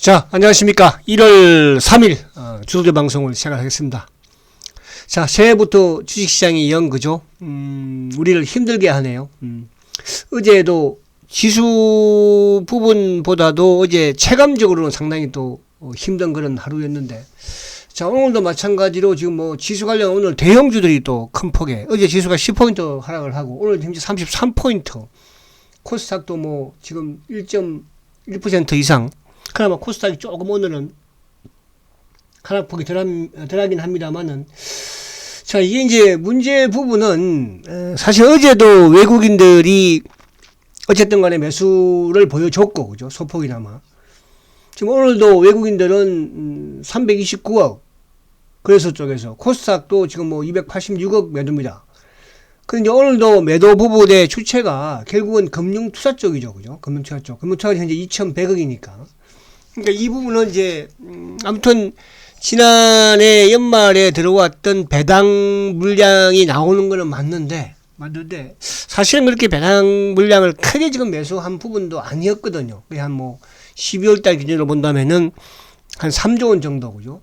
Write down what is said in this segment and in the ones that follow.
자, 안녕하십니까. 1월 3일 주도제 방송을 시작하겠습니다. 자, 새해부터 주식시장이 영 그죠? 우리를 힘들게 하네요. 어제도 지수 부분보다도 어제 체감적으로는 상당히 또 힘든 그런 하루였는데, 자, 오늘도 마찬가지로 지금 뭐 지수 관련 오늘 대형주들이 또 큰 폭에, 어제 지수가 10포인트 하락을 하고 오늘 현재 33포인트, 코스닥도 뭐 지금 1.1% 이상, 그나마 코스닥이 조금 오늘은 하락폭이 덜하긴 합니다만은, 자, 이게 이제 문제 부분은 사실 어제도 외국인들이 어쨌든 간에 매수를 보여줬고, 그죠? 소폭이나마. 지금 오늘도 외국인들은 329억, 그래서 쪽에서 코스닥도 지금 뭐 286억 매도입니다. 그런데 오늘도 매도 부분의 주체가 결국은 금융투자 쪽이죠, 그죠? 금융투자 쪽. 금융투자가 현재 2,100억이니까. 그러니까 이 부분은 이제 아무튼 지난해 연말에 들어왔던 배당 물량이 나오는 거는 맞는데 사실은 그렇게 배당 물량을 크게 지금 매수한 부분도 아니었거든요. 그게 한 뭐 12월 달 기준으로 본다면은 한 3조 원 정도, 그죠?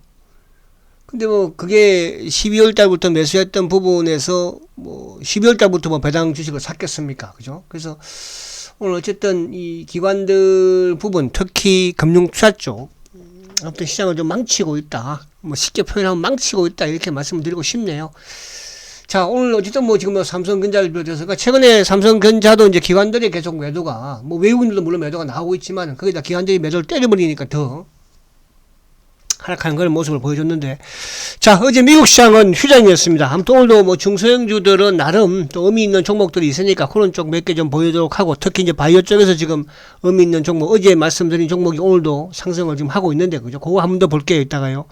근데 뭐 그게 12월 달부터 매수했던 부분에서 뭐 12월 달부터 뭐 배당 주식을 샀겠습니까? 그죠? 그래서 오늘 어쨌든 이 기관들 부분, 특히 금융투자 쪽, 아무튼 시장을 좀 망치고 있다. 뭐 쉽게 표현하면 망치고 있다. 이렇게 말씀을 드리고 싶네요. 자, 오늘 어쨌든 뭐 지금 뭐 삼성전자를 비롯해서, 그러니까 최근에 삼성전자도 이제 기관들이 계속 매도가, 뭐 외국인들도 물론 매도가 나오고 있지만, 거기다 기관들이 매도를 때려버리니까 더 하락하는 그런 모습을 보여줬는데, 자, 어제 미국 시장은 휴장이었습니다. 아무튼 오늘도 뭐 중소형주들은 나름 또 의미 있는 종목들이 있으니까 그런 쪽 몇 개 좀 보여주도록 하고, 특히 이제 바이오 쪽에서 지금 의미 있는 종목, 어제 말씀드린 종목이 오늘도 상승을 지금 하고 있는데, 그죠? 그거 한 번 더 볼게요, 이따가요.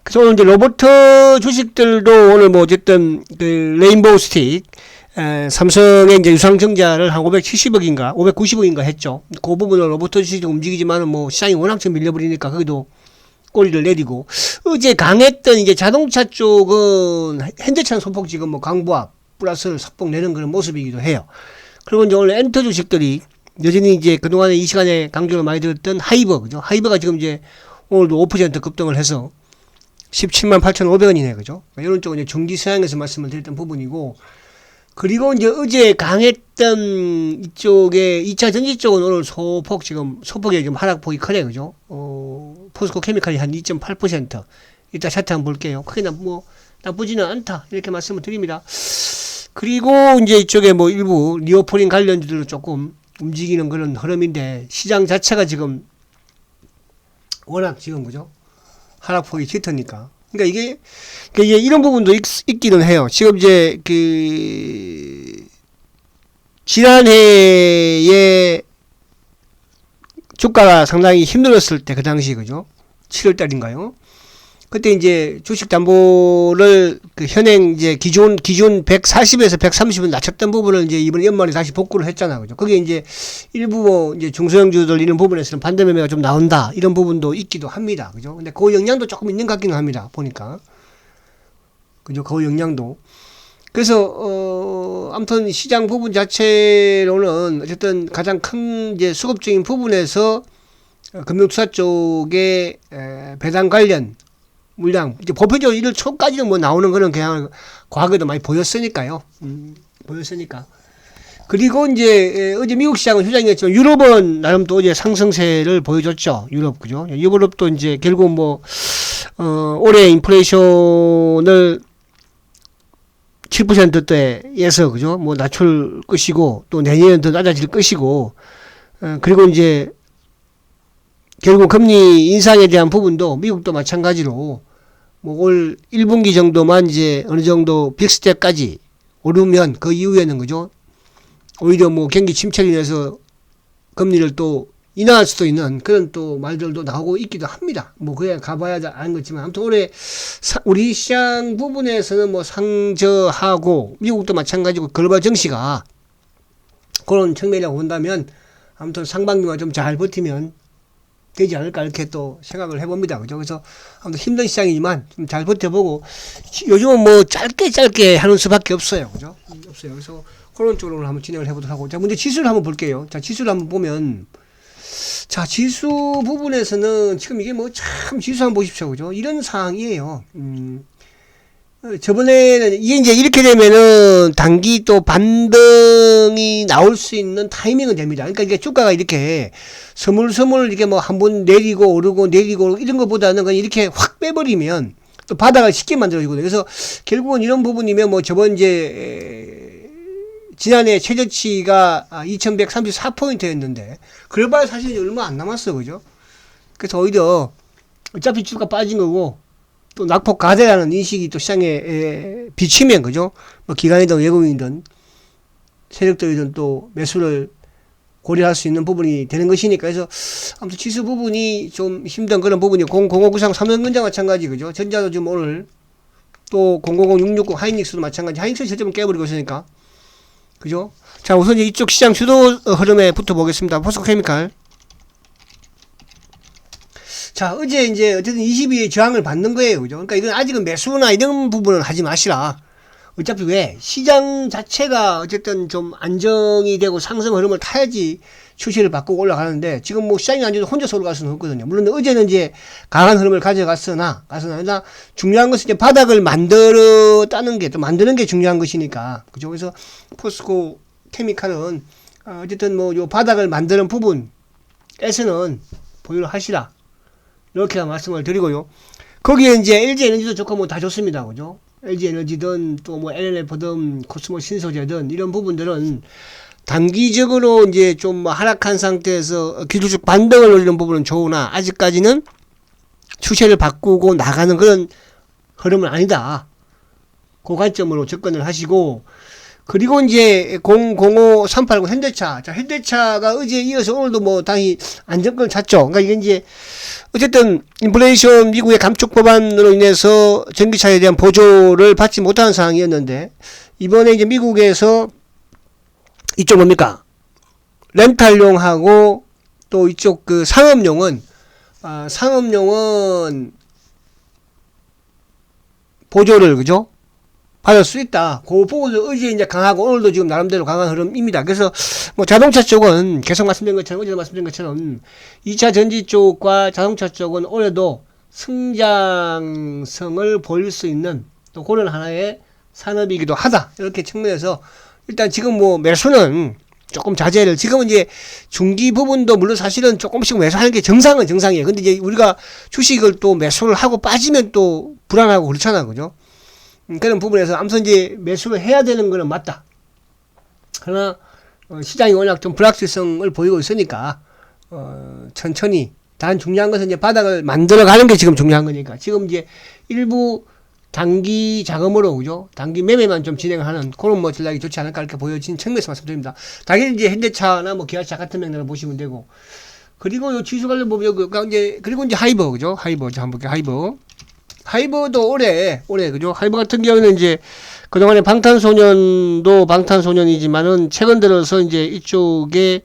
그래서 오늘 이제 로봇 주식들도 오늘 뭐 어쨌든 그 레인보우 스틱, 삼성의 이제 유상증자를 한 570억인가, 590억인가 했죠. 그 부분을 로봇 주식이 움직이지만은 뭐 시장이 워낙 좀 밀려버리니까 거기도 꼬리를 내리고, 어제 강했던 이제 자동차 쪽은 현대차는 소폭 지금 뭐 강보합 플러스를 석폭 내는 그런 모습이기도 해요. 그리고 이제 오늘 엔터 주식들이 여전히 이제 그동안에 이 시간에 강조를 많이 들었던 하이버, 그죠? 하이버가 지금 이제 오늘도 5% 급등을 해서 17만 8,500원이네, 그죠? 이런 쪽은 이제 중기 서양에서 말씀을 드렸던 부분이고, 그리고 이제 어제 강했던 이쪽에 2차 전지 쪽은 오늘 소폭 지금 하락폭이 크네, 그죠? 포스코 케미칼이 한 2.8%. 이따 차트 한번 볼게요. 크게 뭐 나쁘지는 않다, 이렇게 말씀을 드립니다. 그리고 이제 이쪽에 뭐 일부 리오포린 관련주들로 조금 움직이는 그런 흐름인데, 시장 자체가 지금 워낙 지금, 그죠? 하락폭이 짙으니까. 그러니까 이게 이런 부분도 있기는 해요. 지금 이제 지난해에 주가가 상당히 힘들었을 때, 그 당시, 그죠? 7월 달인가요? 그때 이제 주식 담보를 현행 이제 기준 140에서 130을 낮췄던 부분을 이제 이번 연말에 다시 복구를 했잖아, 그죠? 그게 이제 일부 뭐 이제 중소형주들 이런 부분에서는 반대 매매가 좀 나온다, 이런 부분도 있기도 합니다, 그죠? 근데 그 영향도 조금 있는 것 같기는 합니다, 보니까. 그죠? 그 영향도. 그래서 아무튼 시장 부분 자체로는 어쨌든 가장 큰 이제 수급적인 부분에서 금융투자 쪽에 배당 관련 물량, 이제 보편적으로 1월 초까지는 뭐 나오는 거는 그냥 과거에도 많이 보였으니까요. 보였으니까. 그리고 이제 어제 미국 시장은 휴장이었지만 유럽은 나름 또 어제 상승세를 보여줬죠. 유럽, 그죠? 유럽도 이제 결국 뭐 올해 인플레이션을 7%대에서, 그죠? 뭐 낮출 것이고, 또 내년은 더 낮아질 것이고, 그리고 이제 결국 금리 인상에 대한 부분도 미국도 마찬가지로 뭐 올 1분기 정도만 이제 어느 정도 빅스텝까지 오르면 그 이후에는, 그죠? 오히려 뭐 경기 침체로 인해서 금리를 또 인하할 수도 있는 그런 또 말들도 나오고 있기도 합니다. 뭐 그냥 가봐야 아는 거지만, 아무튼 올해 우리 시장 부분에서는 뭐 상저하고 미국도 마찬가지고 글로벌 증시가 그런 측면이라고 본다면 아무튼 상반기만 좀 잘 버티면 되지 않을까, 이렇게 또 생각을 해봅니다, 그죠? 그래서 아무튼 힘든 시장이지만 좀 잘 버텨보고, 요즘은 뭐 짧게 하는 수밖에 없어요, 그죠? 없어요. 그래서 그런 쪽으로 한번 진행을 해보도록 하고, 자, 먼저 지수를 한번 볼게요. 자, 지수를 한번 보면 자, 지수 부분에서는 지금 이게 뭐 참 지수 한번 보십시오. 그죠? 이런 상황이에요. 저번에는 이게 이제 이렇게 되면은 단기 또 반등이 나올 수 있는 타이밍은 됩니다. 그러니까 이게 주가가 이렇게 스물스물 이렇게 뭐 한 번 내리고 오르고 내리고 오르고 이런 것보다는 그냥 이렇게 확 빼버리면 또 바닥을 쉽게 만들어주거든요. 그래서 결국은 이런 부분이면 뭐 저번 이제 지난해 최저치가 2134포인트였는데 그래봐야 사실 얼마 안 남았어. 그죠? 그래서 오히려 어차피 주가 빠진 거고 또 낙폭 가대라는 인식이 또 시장에 비치면, 그죠? 뭐 기관이든 외국인이든 세력들이든 또 매수를 고려할 수 있는 부분이 되는 것이니까. 그래서 아무튼 지수 부분이 좀 힘든 그런 부분이 0059상 삼성전자 마찬가지, 그죠? 전자도 지금 오늘 또 000660 하이닉스도 마찬가지. 하이닉스 저점을 깨버리고 있으니까. 그죠? 자, 우선 이쪽 시장 주도 흐름에 붙어보겠습니다. 포스코케미칼. 자, 어제 이제 어쨌든 22의 저항을 받는 거예요. 그죠? 그러니까 이건 아직은 매수나 이런 부분은 하지 마시라. 어차피 왜? 시장 자체가 어쨌든 좀 안정이 되고 상승 흐름을 타야지 추세를 바꾸고 올라가는데 지금 뭐 시장이 안 좋아도 혼자서 올라갈 수는 없거든요. 물론 어제는 이제 강한 흐름을 가져갔으나 중요한 것은 이제 바닥을 만들었다는 게 또 만드는 게 중요한 것이니까. 그죠? 그래서 포스코 케미칼은 어쨌든 뭐 요 바닥을 만드는 부분에서는 보유를 하시라. 이렇게 말씀을 드리고요. 거기에 이제 LG에너지도 좋고 뭐 다 좋습니다. 그죠? LG에너지든 또 뭐 LNF든 코스모 신소재든 이런 부분들은 단기적으로 이제 좀 하락한 상태에서 기술적 반등을 노리는 부분은 좋으나 아직까지는 추세를 바꾸고 나가는 그런 흐름은 아니다. 그 관점으로 접근을 하시고, 그리고 이제 005389 현대차. 자, 현대차가 어제 이어서 오늘도 뭐 다시 안정권을 찾죠. 그러니까 이게 이제 어쨌든 인플레이션 미국의 감축 법안으로 인해서 전기차에 대한 보조를 받지 못하는 상황이었는데 이번에 이제 미국에서 이쪽 뭡니까? 렌탈용하고 또 이쪽 그 상업용은 보조를, 그죠? 받을 수 있다. 그 부분도 어제 이제 강하고 오늘도 지금 나름대로 강한 흐름입니다. 그래서 뭐 자동차 쪽은 계속 말씀드린 것처럼 어제 말씀드린 것처럼 2차 전지 쪽과 자동차 쪽은 올해도 성장성을 보일 수 있는 또 그런 하나의 산업이기도 하다. 이렇게 측면에서 일단 지금 뭐 매수는 조금 자제를, 지금은 이제 중기 부분도 물론 사실은 조금씩 매수하는 게 정상은 정상이에요. 근데 이제 우리가 주식을 또 매수를 하고 빠지면 또 불안하고 그렇잖아. 그죠? 그런 부분에서 아무튼 이제 매수를 해야 되는 거는 맞다. 그러나 시장이 워낙 좀 불확실성을 보이고 있으니까 천천히, 단 중요한 것은 이제 바닥을 만들어가는 게 지금 중요한 거니까 지금 이제 일부 단기 자금으로, 그죠? 단기 매매만 좀 진행하는 그런 뭐 전략이 좋지 않을까 이렇게 보여진 측면에서 말씀드립니다. 당연히 이제 현대차나 뭐 기아차 같은 맥락을 보시면 되고, 그리고 요 지수 관련 보면 이제 그리고 이제 하이버, 그죠? 하이버 자 한번 볼게요. 하이버도 올해 그죠? 하이버 같은 경우는 이제 그동안에 방탄소년도 방탄소년이지만은 최근 들어서 이제 이쪽에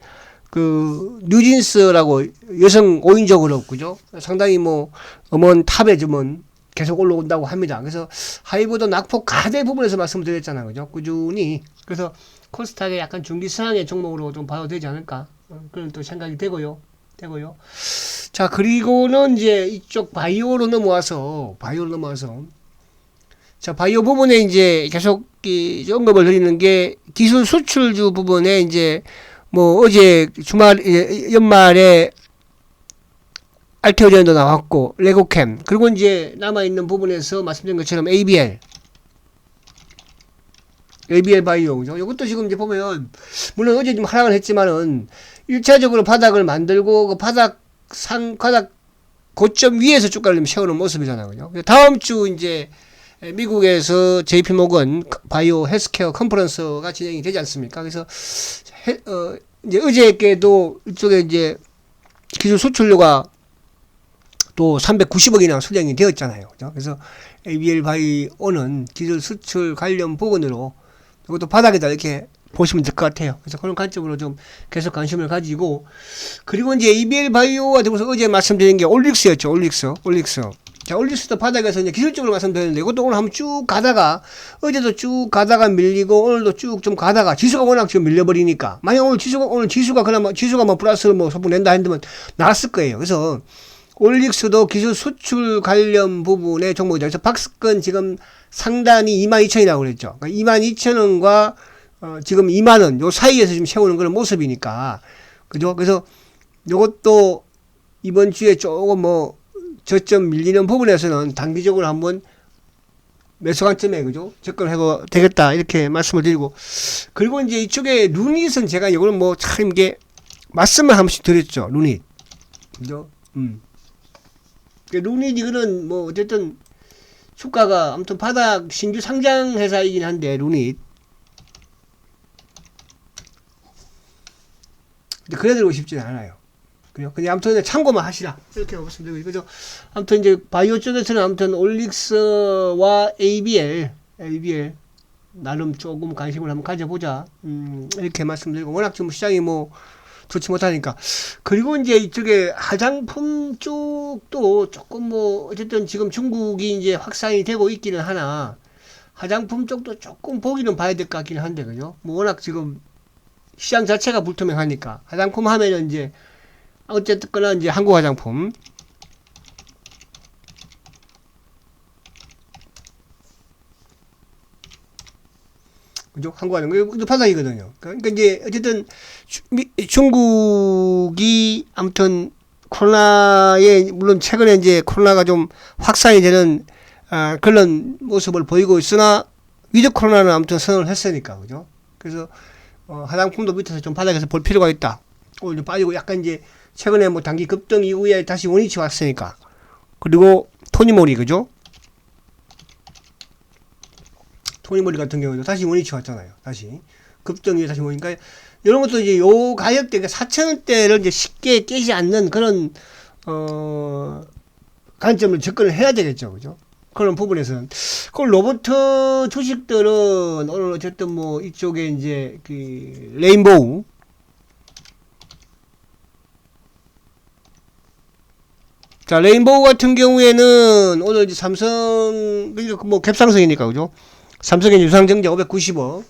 그 뉴진스라고 여성 5인조 그룹, 그죠? 상당히 뭐 음원 탑에 좀 계속 올라온다고 합니다. 그래서 하이버도 낙폭 가대 부분에서 말씀드렸잖아요. 그죠? 꾸준히. 그래서 코스닥의 약간 중기상의 종목으로 좀 봐도 되지 않을까? 그런 또 생각이 되고요. 자, 그리고는 이제 이쪽 바이오로 넘어와서 자, 바이오 부분에 이제 계속 언급을 드리는 게 기술 수출주 부분에 이제 뭐 어제 연말에 알테오젠도 나왔고 레고캠, 그리고 이제 남아있는 부분에서 말씀드린 것처럼 ABL 바이오, 그죠? 이것도 지금 이제 보면 물론 어제 좀 하락을 했지만은 1차적으로 바닥을 만들고 그 바닥 고점 위에서 주가를 좀 세우는 모습이잖아요. 그죠? 다음 주 이제 미국에서 JP모건 바이오 헬스케어 컨퍼런스가 진행이 되지 않습니까? 그래서 이제 어저께도 이쪽에 이제 기술 수출료가 또 390억이나 수령이 되었잖아요. 그죠? 그래서 ABL 바이오는 기술 수출 관련 부분으로 이것도 바닥에다 이렇게 보시면 될 것 같아요. 그래서 그런 관점으로 좀 계속 관심을 가지고, 그리고 이제 ABL 바이오와 더불어서 어제 말씀드린 게 올릭스였죠. 올릭스. 자, 올릭스도 바닥에서 이제 기술적으로 말씀드렸는데, 이것도 오늘 한번 쭉 가다가, 어제도 쭉 가다가 밀리고, 오늘도 쭉 좀 가다가, 지수가 워낙 지금 밀려버리니까, 만약 오늘 지수가 그나마, 지수가 뭐 플러스를 뭐 소폭 낸다 했으면 나왔을 거예요. 그래서, 올릭스도 기술 수출 관련 부분의 종목이죠. 그래서 박스권 지금 상단이 22,000이라고 그랬죠. 그러니까 22,000원과, 지금 2만원, 요 사이에서 지금 세우는 그런 모습이니까, 그죠? 그래서, 요것도 이번 주에 조금 뭐, 저점 밀리는 부분에서는 단기적으로 한번 매수 관점에 그죠 접근해도 되겠다 이렇게 말씀을 드리고, 그리고 이제 이쪽에 루닛은 제가 이거는 뭐 참 이게 말씀을 한 번씩 드렸죠. 루닛 그죠. 루닛 이거는 뭐 어쨌든 주가가 아무튼 바닥 신규 상장 회사이긴 한데, 루닛 근데 그래드리고 싶지는 않아요. 그냥 아무튼 참고만 하시라 이렇게 말씀드리고, 그죠. 아무튼 이제 바이오 쪽에서는 아무튼 올릭스와 ABL 나름 조금 관심을 한번 가져보자 이렇게 말씀드리고, 워낙 좀 시장이 뭐 좋지 못하니까. 그리고 이제 이쪽에 화장품 쪽도 조금 뭐 어쨌든 지금 중국이 이제 확산이 되고 있기는 하나, 화장품 쪽도 조금 보기는 봐야 될 것 같긴 한데, 그죠. 뭐 워낙 지금 시장 자체가 불투명하니까, 화장품 하면은 이제 어쨌거나 이제 한국 화장품 그죠? 한국 화장품 바닥이거든요. 그러니까 이제 어쨌든 중국이 아무튼 코로나에, 물론 최근에 이제 코로나가 좀 확산이 되는 그런 모습을 보이고 있으나, 위드 코로나는 아무튼 선언을 했으니까, 그죠? 그래서 화장품도 밑에서 좀 바닥에서 볼 필요가 있다. 오늘 좀 빠지고, 약간 이제 최근에 뭐 단기 급등 이후에 다시 원위치 왔으니까. 그리고 토니모리 그죠? 토니모리 같은 경우도 다시 원위치 왔잖아요. 다시 급등 이후에 다시 오니까, 이런 것도 이제 요 가격대, 그러니까 4,000원대를 이제 쉽게 깨지 않는 그런 관점을 접근을 해야 되겠죠, 그죠? 그런 부분에서는. 그 로봇 주식들은 오늘 어쨌든 뭐 이쪽에 이제 그 레인보우, 자, 레인보우 같은 경우에는 오늘 이제 삼성, 그러니까 뭐 갭상승이니까, 그죠? 삼성의 유상증자 590억.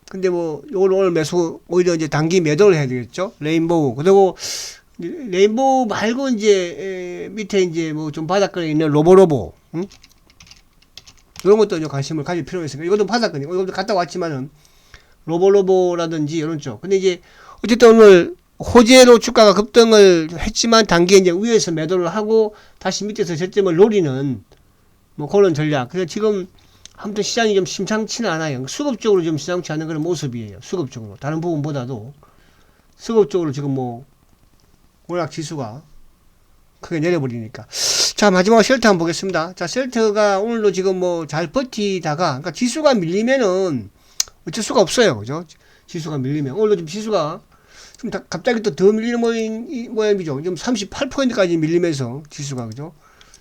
근데 뭐, 요걸 오늘 매수, 오히려 이제 단기 매도를 해야 되겠죠? 레인보우. 그리고, 레인보우 말고 이제, 밑에 이제 뭐 좀 바닥권에 있는 로보로보, 응? 이런 것도 이제 관심을 가질 필요가 있으니까, 이것도 바닥권이고, 이것도 갔다 왔지만은, 로보로보라든지 이런 쪽. 근데 이제, 어쨌든 오늘, 호재로 주가가 급등을 했지만 단기에 이제 위에서 매도를 하고 다시 밑에서 저점을 노리는 뭐 그런 전략. 그래서 지금 아무튼 시장이 좀 심상치는 않아요. 수급적으로 좀 심상치 않은 그런 모습이에요. 수급적으로. 다른 부분보다도 수급적으로 지금 뭐 워낙 지수가 크게 내려버리니까. 자, 마지막으로 쉘터 한번 보겠습니다. 자, 쉘터가 오늘도 지금 뭐 잘 버티다가, 그러니까 지수가 밀리면은 어쩔 수가 없어요. 그죠? 지수가 밀리면. 오늘도 좀 지수가 좀 갑자기 또 더 밀리는 모양이죠. 좀 38%까지 밀리면서 지수가, 그죠?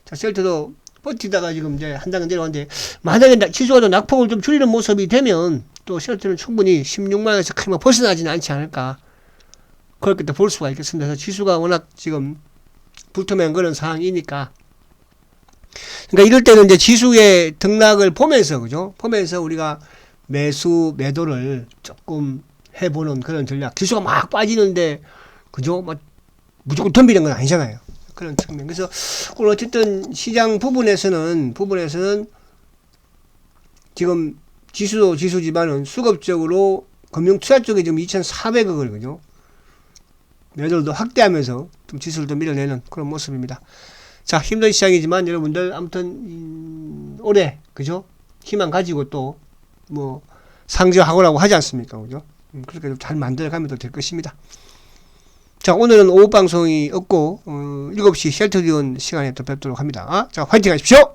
자, 셀트도 버티다가 지금 이제 한 단계 내려왔는데, 만약에 지수가 또 낙폭을 좀 줄이는 모습이 되면 또 셀트는 충분히 16만원에서 크게 벗어나지는 않지 않을까, 그렇게 또 볼 수가 있겠습니다. 그래서 지수가 워낙 지금 불투명한 그런 상황이니까, 그러니까 이럴 때는 이제 지수의 등락을 보면서, 그죠? 보면서 우리가 매도를 조금 해보는 그런 전략. 지수가 막 빠지는데, 그죠? 막 무조건 덤비는 건 아니잖아요. 그런 측면. 그래서 오늘 어쨌든 시장 부분에서는 지금 지수도 지수지만은 수급적으로 금융 투자 쪽에 지금 2,400억을, 그죠? 매도를 더 확대하면서 좀 지수를 더 밀어내는 그런 모습입니다. 자, 힘든 시장이지만 여러분들 아무튼 올해, 그죠? 희망 가지고 또 뭐 상저하고라고 하지 않습니까? 그죠? 그렇게 좀 잘 만들어가면 될 것입니다. 자, 오늘은 오후 방송이 없고 7시 쉘터디온 시간에 또 뵙도록 합니다. 자, 화이팅 하십시오.